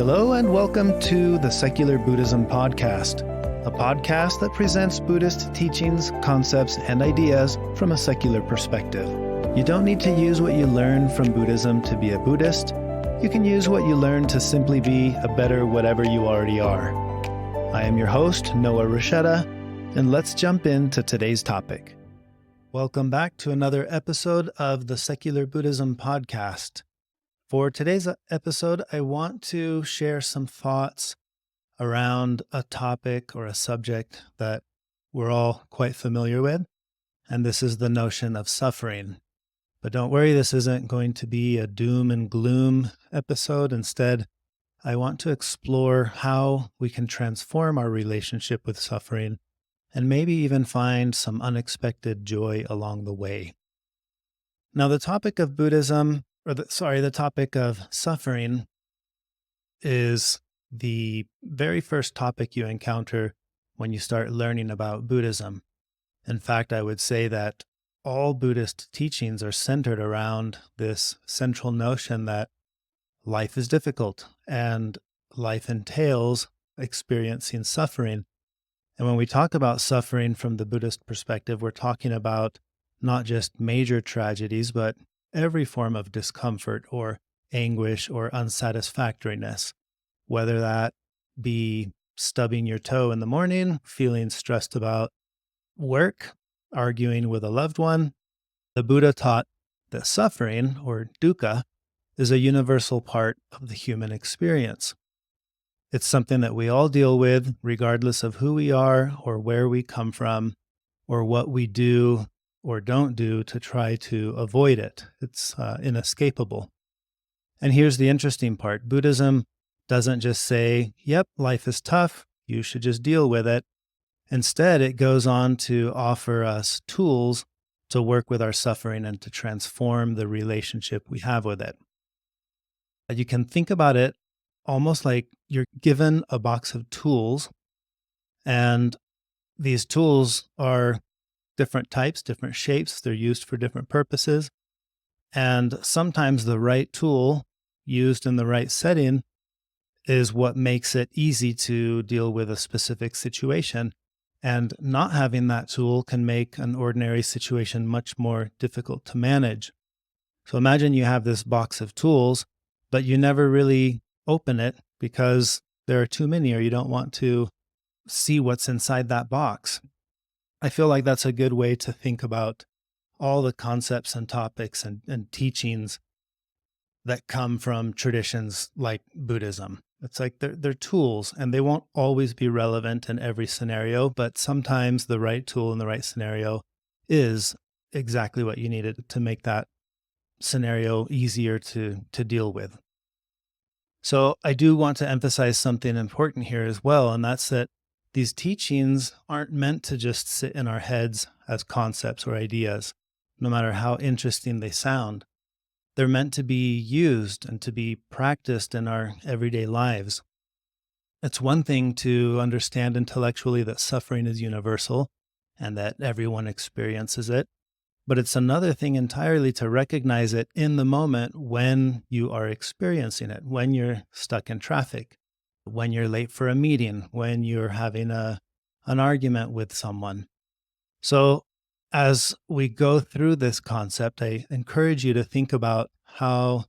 Hello and welcome to the Secular Buddhism podcast, a podcast that presents Buddhist teachings, concepts, and ideas from a secular perspective. You don't need to use what you learn from Buddhism to be a Buddhist. You can use what you learn to simply be a better whatever you already are. I am your host, Noah Rasheta, and let's jump into today's topic. Welcome back to another episode of the Secular Buddhism podcast. For today's episode, I want to share some thoughts around a topic or a subject that we're all quite familiar with, and this is the notion of suffering. But don't worry, this isn't going to be a doom and gloom episode. Instead, I want to explore how we can transform our relationship with suffering and maybe even find some unexpected joy along the way. Now, the topic of Buddhism, the topic of suffering is the very first topic you encounter when you start learning about Buddhism. In fact, I would say that all Buddhist teachings are centered around this central notion that life is difficult and life entails experiencing suffering. And when we talk about suffering from the Buddhist perspective, we're talking about not just major tragedies, but every form of discomfort or anguish or unsatisfactoriness, whether that be stubbing your toe in the morning, feeling stressed about work, arguing with a loved one. The Buddha taught that suffering, or dukkha, is a universal part of the human experience. It's something that we all deal with, regardless of who we are or where we come from or what we do or don't do to try to avoid it. It's inescapable. And here's the interesting part. Buddhism doesn't just say, yep, life is tough, you should just deal with it. Instead, it goes on to offer us tools to work with our suffering and to transform the relationship we have with it. You can think about it almost like you're given a box of tools, and these tools are different types, different shapes. They're used for different purposes. And sometimes the right tool used in the right setting is what makes it easy to deal with a specific situation. And not having that tool can make an ordinary situation much more difficult to manage. So imagine you have this box of tools, but you never really open it because there are too many, or you don't want to see what's inside that box. I feel like that's a good way to think about all the concepts and topics and teachings that come from traditions like Buddhism. It's like they're tools, and they won't always be relevant in every scenario, but sometimes the right tool in the right scenario is exactly what you needed to make that scenario easier to deal with. So I do want to emphasize something important here as well, and that's that these teachings aren't meant to just sit in our heads as concepts or ideas, no matter how interesting they sound. They're meant to be used and to be practiced in our everyday lives. It's one thing to understand intellectually that suffering is universal and that everyone experiences it, but it's another thing entirely to recognize it in the moment when you are experiencing it, when you're stuck in traffic, when you're late for a meeting, when you're having an argument with someone. So as we go through this concept, I encourage you to think about how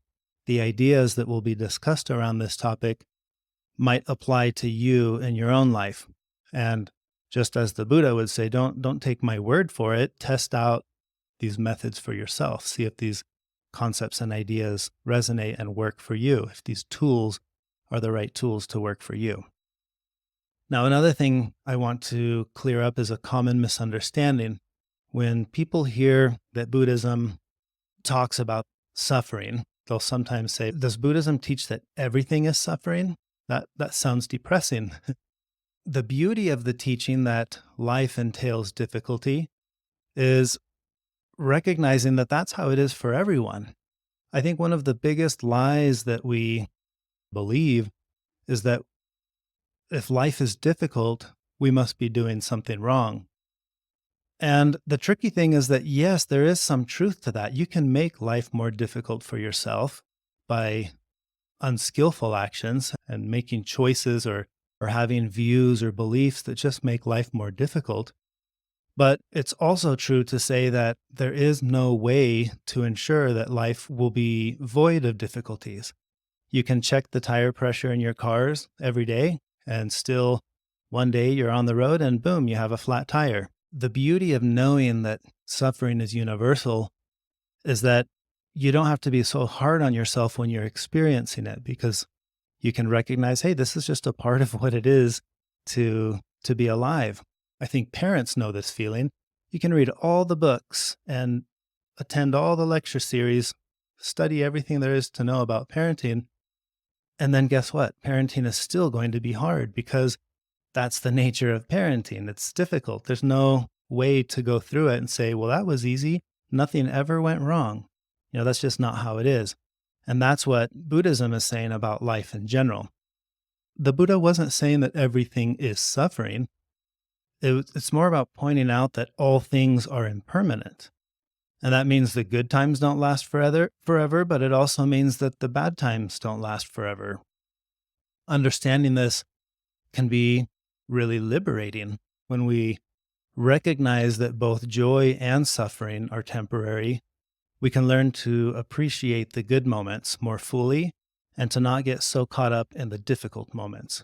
the ideas that will be discussed around this topic might apply to you in your own life. And just as the Buddha would say, don't take my word for it, test out these methods for yourself. See if these concepts and ideas resonate and work for you, if these tools are the right tools to work for you. Now, another thing I want to clear up is a common misunderstanding. When people hear that Buddhism talks about suffering, they'll sometimes say, does Buddhism teach that everything is suffering? That sounds depressing. The beauty of the teaching that life entails difficulty is recognizing that that's how it is for everyone. I think one of the biggest lies that we believe is that if life is difficult, we must be doing something wrong. And the tricky thing is that, yes, there is some truth to that. You can make life more difficult for yourself by unskillful actions and making choices or having views or beliefs that just make life more difficult. But it's also true to say that there is no way to ensure that life will be void of difficulties. You can check the tire pressure in your cars every day, and still one day you're on the road and boom, you have a flat tire. The beauty of knowing that suffering is universal is that you don't have to be so hard on yourself when you're experiencing it, because you can recognize, hey, this is just a part of what it is to be alive. I think parents know this feeling. You can read all the books and attend all the lecture series, study everything there is to know about parenting. And then guess what? Parenting is still going to be hard because that's the nature of parenting. It's difficult. There's no way to go through it and say, well, that was easy. Nothing ever went wrong. That's just not how it is. And that's what Buddhism is saying about life in general. The Buddha wasn't saying that everything is suffering. It's more about pointing out that all things are impermanent. And that means the good times don't last forever, but it also means that the bad times don't last forever. Understanding this can be really liberating when we recognize that both joy and suffering are temporary. We can learn to appreciate the good moments more fully and to not get so caught up in the difficult moments.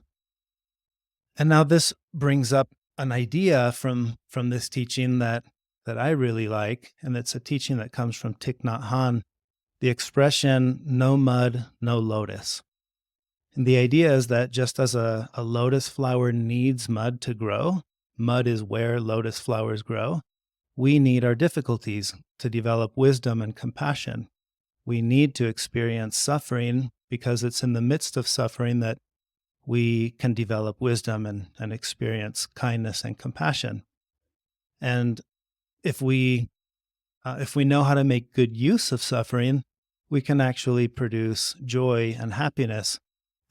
And now this brings up an idea from this teaching that I really like, and it's a teaching that comes from Thich Nhat Hanh, the expression, no mud, no lotus. And the idea is that just as a lotus flower needs mud to grow, mud is where lotus flowers grow, we need our difficulties to develop wisdom and compassion. We need to experience suffering because it's in the midst of suffering that we can develop wisdom and experience kindness and compassion. And if we know how to make good use of suffering, we can actually produce joy and happiness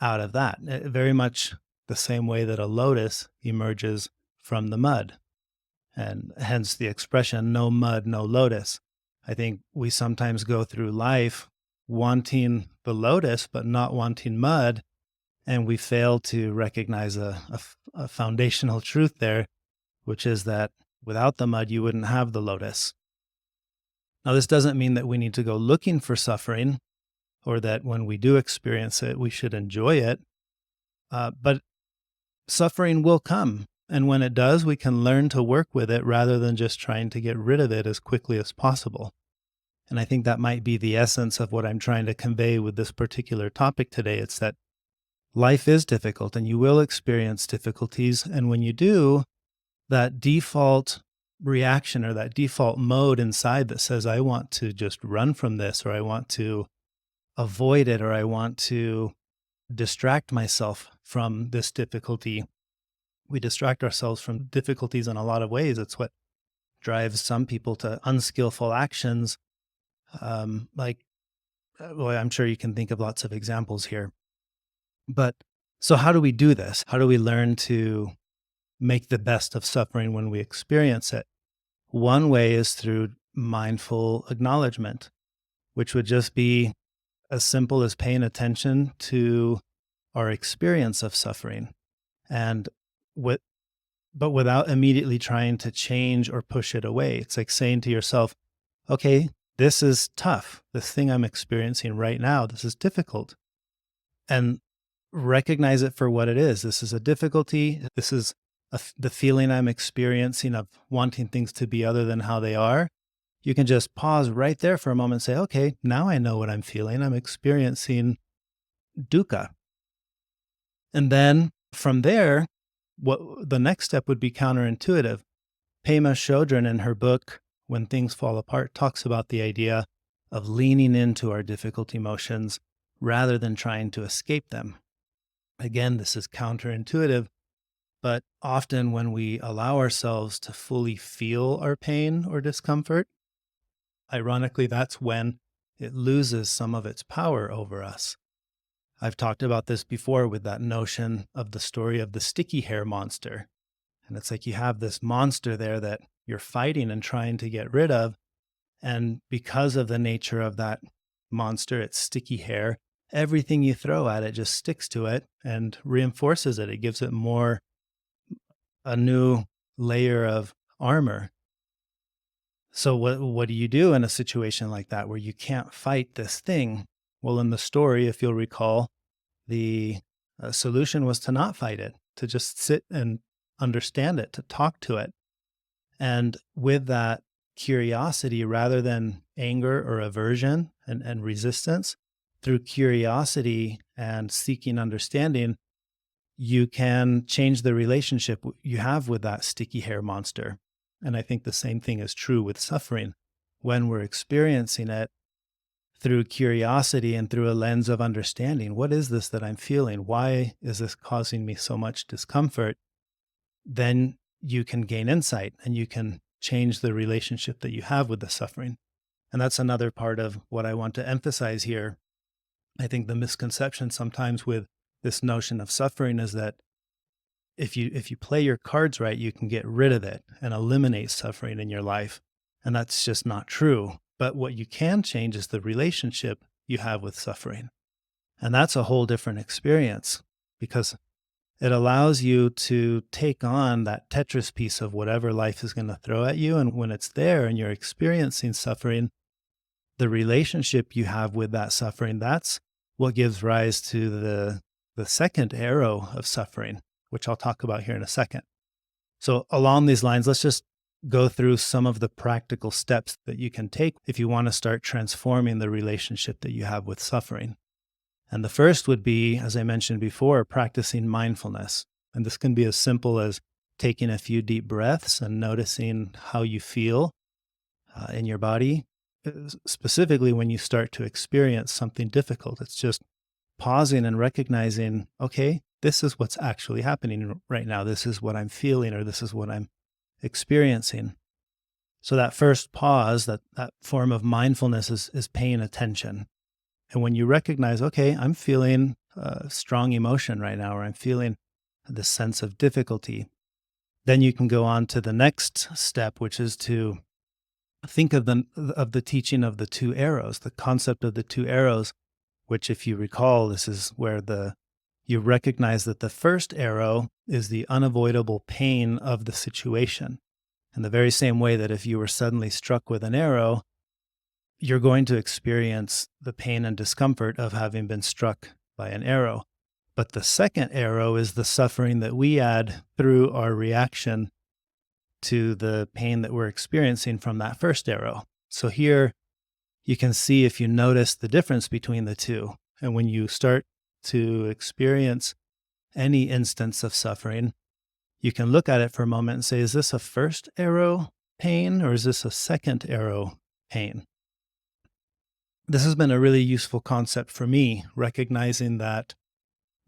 out of that. Very much the same way that a lotus emerges from the mud. And hence the expression, no mud, no lotus. I think we sometimes go through life wanting the lotus, but not wanting mud. And we fail to recognize a foundational truth there, which is that without the mud, you wouldn't have the lotus. Now, this doesn't mean that we need to go looking for suffering or that when we do experience it, we should enjoy it. But suffering will come. And when it does, we can learn to work with it rather than just trying to get rid of it as quickly as possible. And I think that might be the essence of what I'm trying to convey with this particular topic today. It's that life is difficult and you will experience difficulties. And when you do, that default reaction or that default mode inside that says, I want to just run from this, or I want to avoid it, or I want to distract myself from this difficulty. We distract ourselves from difficulties in a lot of ways. It's what drives some people to unskillful actions. I'm sure you can think of lots of examples here. But so how do we do this? How do we learn to make the best of suffering when we experience it? One way is through mindful acknowledgement, which would just be as simple as paying attention to our experience of suffering, but without immediately trying to change or push it away. It's like saying to yourself, okay, this is tough. This thing I'm experiencing right now, this is difficult. And recognize it for what it is. This is a difficulty. This is the feeling I'm experiencing of wanting things to be other than how they are. You can just pause right there for a moment and say, okay, now I know what I'm feeling. I'm experiencing dukkha. And then from there, what the next step would be counterintuitive. Pema Chodron in her book, When Things Fall Apart, talks about the idea of leaning into our difficult emotions rather than trying to escape them. Again, this is counterintuitive, but often when we allow ourselves to fully feel our pain or discomfort, ironically, that's when it loses some of its power over us. I've talked about this before with that notion of the story of the sticky hair monster. And it's like you have this monster there that you're fighting and trying to get rid of. And because of the nature of that monster, it's sticky hair, everything you throw at it just sticks to it and reinforces it. It gives it a new layer of armor. So what do you do in a situation like that where you can't fight this thing? Well, in the story, if you'll recall, the solution was to not fight it, to just sit and understand it, to talk to it. And with that curiosity, rather than anger or aversion and resistance, through curiosity and seeking understanding, you can change the relationship you have with that sticky hair monster. And I think the same thing is true with suffering. When we're experiencing it through curiosity and through a lens of understanding, what is this that I'm feeling? Why is this causing me so much discomfort? Then you can gain insight and you can change the relationship that you have with the suffering. And that's another part of what I want to emphasize here. I think the misconception sometimes with this notion of suffering is that if you play your cards right, you can get rid of it and eliminate suffering in your life. And that's just not true. But what you can change is the relationship you have with suffering. And that's a whole different experience because it allows you to take on that Tetris piece of whatever life is going to throw at you. And when it's there and you're experiencing suffering, the relationship you have with that suffering, that's what gives rise to the second arrow of suffering, which I'll talk about here in a second. So along these lines, let's just go through some of the practical steps that you can take if you want to start transforming the relationship that you have with suffering. And the first would be, as I mentioned before, practicing mindfulness. And this can be as simple as taking a few deep breaths and noticing how you feel in your body, specifically when you start to experience something difficult. It's just pausing and recognizing, okay, this is what's actually happening right now. This is what I'm feeling, or this is what I'm experiencing. So that first pause, that form of mindfulness is paying attention. And when you recognize, okay, I'm feeling strong emotion right now, or I'm feeling this sense of difficulty, then you can go on to the next step, which is to think of the teaching of the two arrows, the concept of the two arrows, which, if you recall, this is where you recognize that the first arrow is the unavoidable pain of the situation. In the very same way that if you were suddenly struck with an arrow, you're going to experience the pain and discomfort of having been struck by an arrow. But the second arrow is the suffering that we add through our reaction to the pain that we're experiencing from that first arrow. So here you can see, if you notice, the difference between the two. And when you start to experience any instance of suffering, you can look at it for a moment and say, is this a first arrow pain or is this a second arrow pain? This has been a really useful concept for me, recognizing that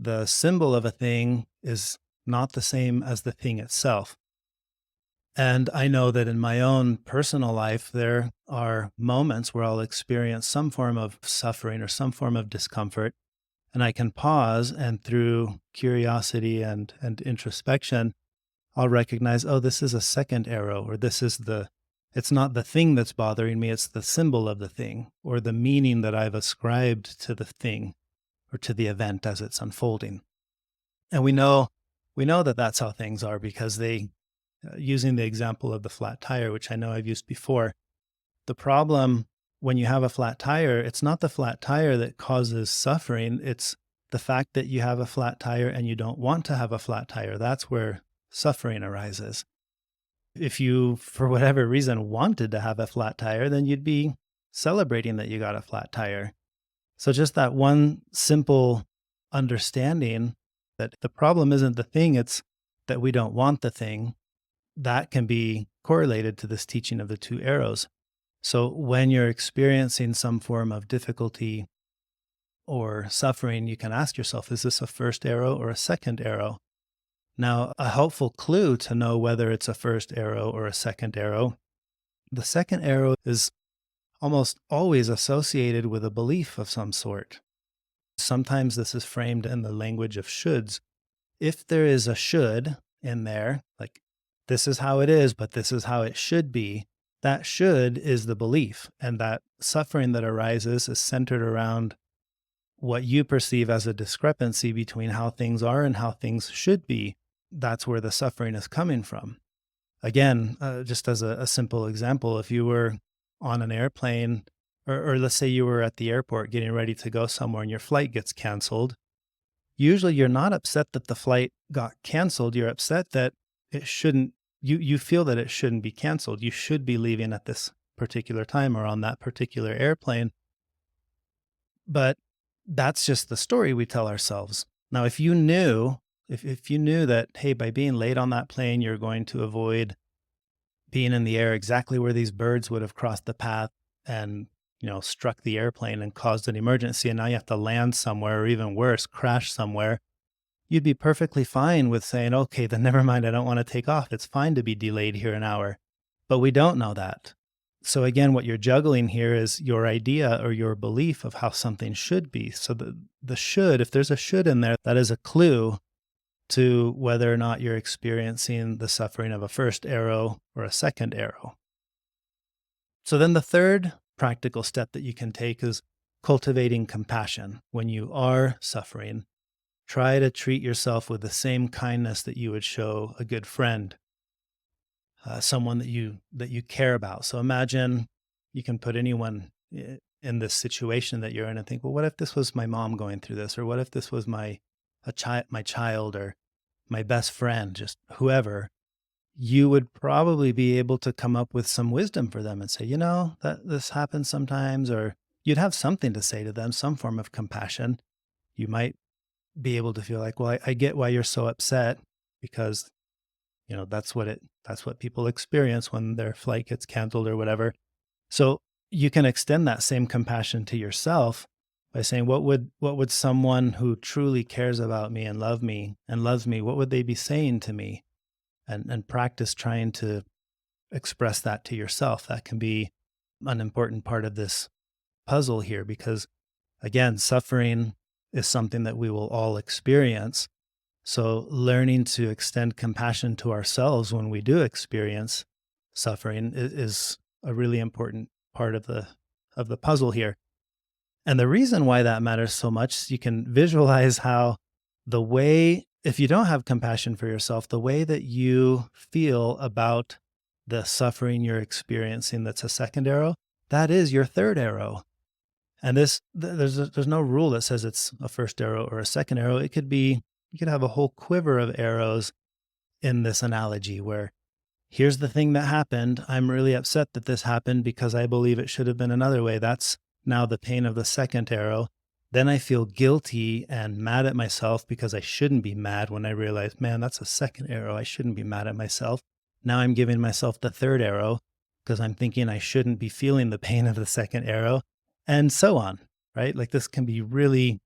the symbol of a thing is not the same as the thing itself. And I know that in my own personal life, there are moments where I'll experience some form of suffering or some form of discomfort, and I can pause, and through curiosity and introspection, I'll recognize, oh, this is a second arrow, or it's not the thing that's bothering me, it's the symbol of the thing, or the meaning that I've ascribed to the thing, or to the event as it's unfolding. And we know that that's how things are, because using the example of the flat tire, which I know I've used before, the problem when you have a flat tire, it's not the flat tire that causes suffering, it's the fact that you have a flat tire and you don't want to have a flat tire. That's where suffering arises. If you, for whatever reason, wanted to have a flat tire, then you'd be celebrating that you got a flat tire. So just that one simple understanding that the problem isn't the thing, it's that we don't want the thing, that can be correlated to this teaching of the two arrows. So when you're experiencing some form of difficulty or suffering, you can ask yourself, is this a first arrow or a second arrow? Now, a helpful clue to know whether it's a first arrow or a second arrow, the second arrow is almost always associated with a belief of some sort. Sometimes this is framed in the language of shoulds. If there is a should in there, like this is how it is, but this is how it should be, that should is the belief. And that suffering that arises is centered around what you perceive as a discrepancy between how things are and how things should be, that's where the suffering is coming from. Again, just as a simple example, if you were on an airplane, or let's say you were at the airport getting ready to go somewhere and your flight gets canceled, usually you're not upset that the flight got canceled. You're upset that it shouldn't, you feel that it shouldn't be canceled. You should be leaving at this particular time or on that particular airplane. But that's just the story we tell ourselves. Now, if you knew, if you knew that, hey, by being late on that plane, you're going to avoid being in the air exactly where these birds would have crossed the path and, struck the airplane and caused an emergency, and now you have to land somewhere, or even worse, crash somewhere, you'd be perfectly fine with saying, okay, then never mind, I don't want to take off. It's fine to be delayed here an hour. But we don't know that. So again, what you're juggling here is your idea or your belief of how something should be. So the should, if there's a should in there, that is a clue to whether or not you're experiencing the suffering of a first arrow or a second arrow. So then the third practical step that you can take is cultivating compassion. When you are suffering, try to treat yourself with the same kindness that you would show a good friend, someone that you care about. So imagine you can put anyone in this situation that you're in and think, well, what if this was my mom going through this? Or what if this was my child or my best friend, just whoever? You would probably be able to come up with some wisdom for them and say, that this happens sometimes, or you'd have something to say to them, some form of compassion. You might be able to feel like, well, I get why you're so upset, because that's what people experience when their flight gets canceled or whatever. So you can extend that same compassion to yourself by saying, what would someone who truly cares about me and loves me, what would they be saying to me? And practice trying to express that to yourself. That can be an important part of this puzzle here, because again, suffering is something that we will all experience. So learning to extend compassion to ourselves when we do experience suffering is a really important part of the puzzle here. And the reason why that matters so much is you can visualize how if you don't have compassion for yourself, the way that you feel about the suffering you're experiencing that's a second arrow, that is your third arrow. And there's no rule that says it's a first arrow or a second arrow. You could have a whole quiver of arrows in this analogy where here's the thing that happened. I'm really upset that this happened because I believe it should have been another way. That's now the pain of the second arrow. Then I feel guilty and mad at myself because I shouldn't be mad when I realize, man, that's a second arrow. I shouldn't be mad at myself. Now I'm giving myself the third arrow because I'm thinking I shouldn't be feeling the pain of the second arrow, and so on, right? Like this can be really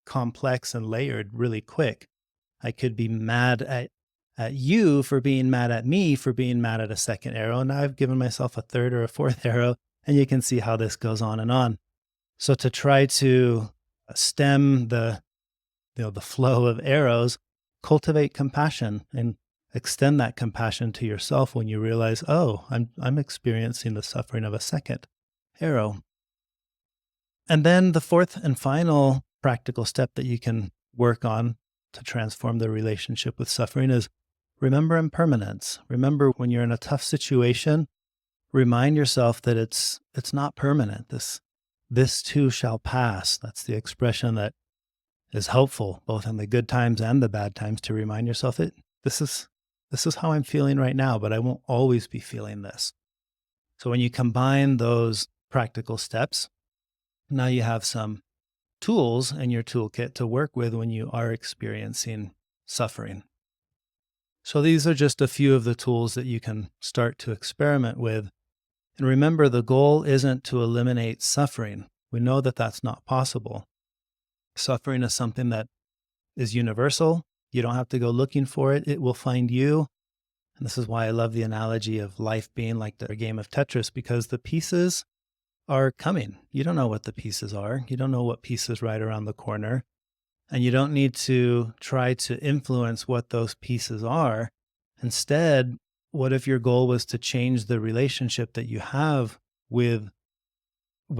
complex and layered really quick. I could be mad at you for being mad at me for being mad at a second arrow. And now I've given myself a third or a fourth arrow, and you can see how this goes on and on. So to try to stem the flow of arrows, cultivate compassion and extend that compassion to yourself when you realize, oh, I'm experiencing the suffering of a second arrow. And then the fourth and final practical step that you can work on to transform the relationship with suffering is remember impermanence. Remember, when you're in a tough situation, remind yourself that it's not permanent. This too shall pass. That's the expression that is helpful both in the good times and the bad times, to remind yourself that this is how I'm feeling right now, but I won't always be feeling this. So when you combine those practical steps, now you have some tools in your toolkit to work with when you are experiencing suffering. So these are just a few of the tools that you can start to experiment with. And remember, the goal isn't to eliminate suffering. We know that that's not possible. Suffering is something that is universal. You don't have to go looking for it. It will find you. And this is why I love the analogy of life being like the game of Tetris, because the pieces are coming. You don't know what the pieces are. You don't know what piece is right around the corner. And you don't need to try to influence what those pieces are. Instead, what if your goal was to change the relationship that you have with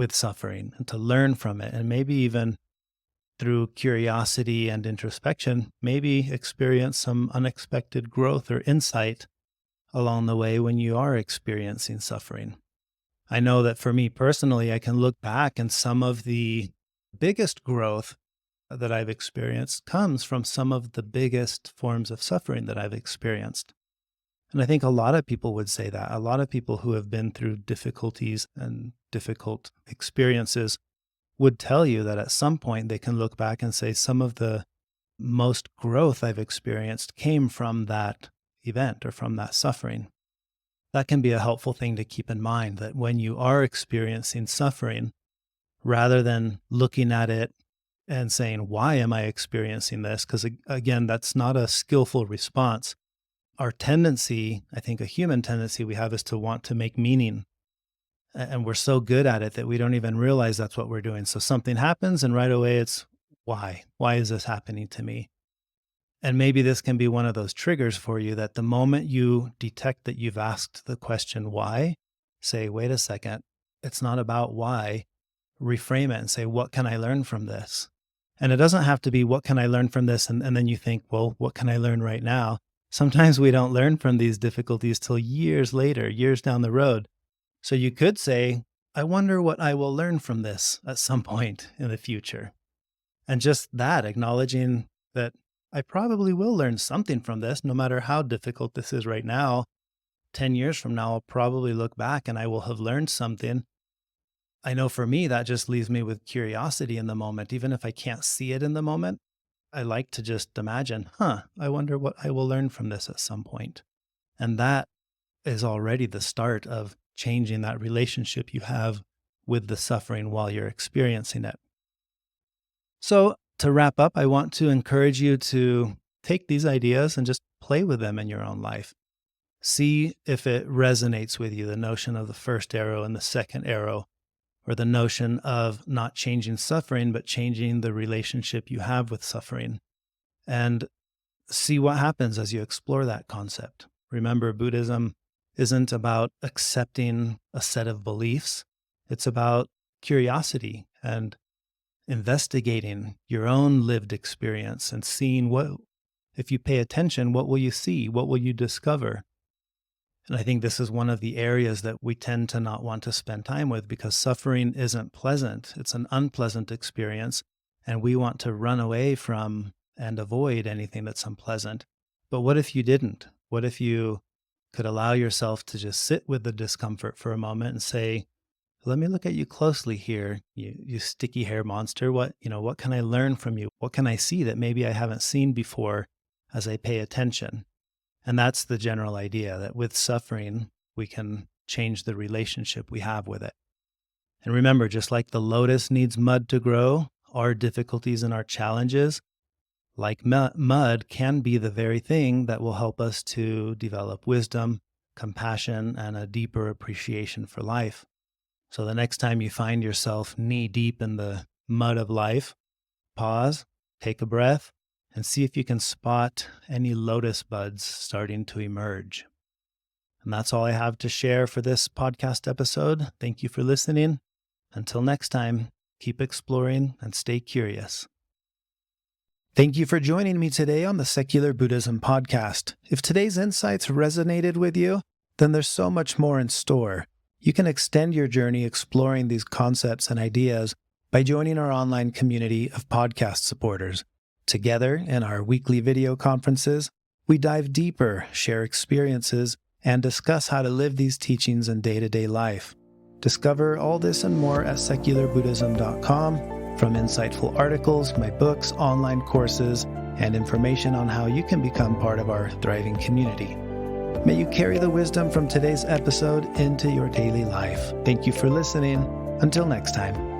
suffering and to learn from it, and maybe even through curiosity and introspection, maybe experience some unexpected growth or insight along the way when you are experiencing suffering. I know that for me personally, I can look back and some of the biggest growth that I've experienced comes from some of the biggest forms of suffering that I've experienced. And I think a lot of people would say that. A lot of people who have been through difficulties and difficult experiences would tell you that at some point they can look back and say some of the most growth I've experienced came from that event or from that suffering. That can be a helpful thing to keep in mind, that when you are experiencing suffering, rather than looking at it and saying, why am I experiencing this? Because again, that's not a skillful response. Our tendency, I think a human tendency we have, is to want to make meaning. And we're so good at it that we don't even realize that's what we're doing. So something happens and right away it's, why? Why is this happening to me? And maybe this can be one of those triggers for you, that the moment you detect that you've asked the question, why, say, wait a second, it's not about why. Reframe it and say, what can I learn from this? And it doesn't have to be, what can I learn from this? And then you think, well, what can I learn right now? Sometimes we don't learn from these difficulties till years later, years down the road. So you could say, I wonder what I will learn from this at some point in the future. And just that, acknowledging that I probably will learn something from this, no matter how difficult this is right now. 10 years from now, I'll probably look back and I will have learned something. I know for me, that just leaves me with curiosity in the moment. Even if I can't see it in the moment, I like to just imagine, I wonder what I will learn from this at some point. And that is already the start of changing that relationship you have with the suffering while you're experiencing it. So to wrap up, I want to encourage you to take these ideas and just play with them in your own life. See if it resonates with you, the notion of the first arrow and the second arrow, or the notion of not changing suffering, but changing the relationship you have with suffering. And see what happens as you explore that concept. Remember, Buddhism isn't about accepting a set of beliefs. It's about curiosity and investigating your own lived experience and seeing what, if you pay attention, what will you see? What will you discover? And I think this is one of the areas that we tend to not want to spend time with, because suffering isn't pleasant. It's an unpleasant experience, and we want to run away from and avoid anything that's unpleasant. But what if you didn't? What if you could allow yourself to just sit with the discomfort for a moment and say, let me look at you closely here, you sticky hair monster. What can I learn from you? What can I see that maybe I haven't seen before as I pay attention? And that's the general idea, that with suffering, we can change the relationship we have with it. And remember, just like the lotus needs mud to grow, our difficulties and our challenges, like mud, can be the very thing that will help us to develop wisdom, compassion, and a deeper appreciation for life. So the next time you find yourself knee-deep in the mud of life, pause, take a breath, and see if you can spot any lotus buds starting to emerge. And that's all I have to share for this podcast episode. Thank you for listening. Until next time, keep exploring and stay curious. Thank you for joining me today on the Secular Buddhism podcast. If today's insights resonated with you, then there's so much more in store. You can extend your journey exploring these concepts and ideas by joining our online community of podcast supporters. Together, in our weekly video conferences, we dive deeper, share experiences, and discuss how to live these teachings in day-to-day life. Discover all this and more at secularbuddhism.com, from insightful articles, my books, online courses, and information on how you can become part of our thriving community. May you carry the wisdom from today's episode into your daily life. Thank you for listening. Until next time.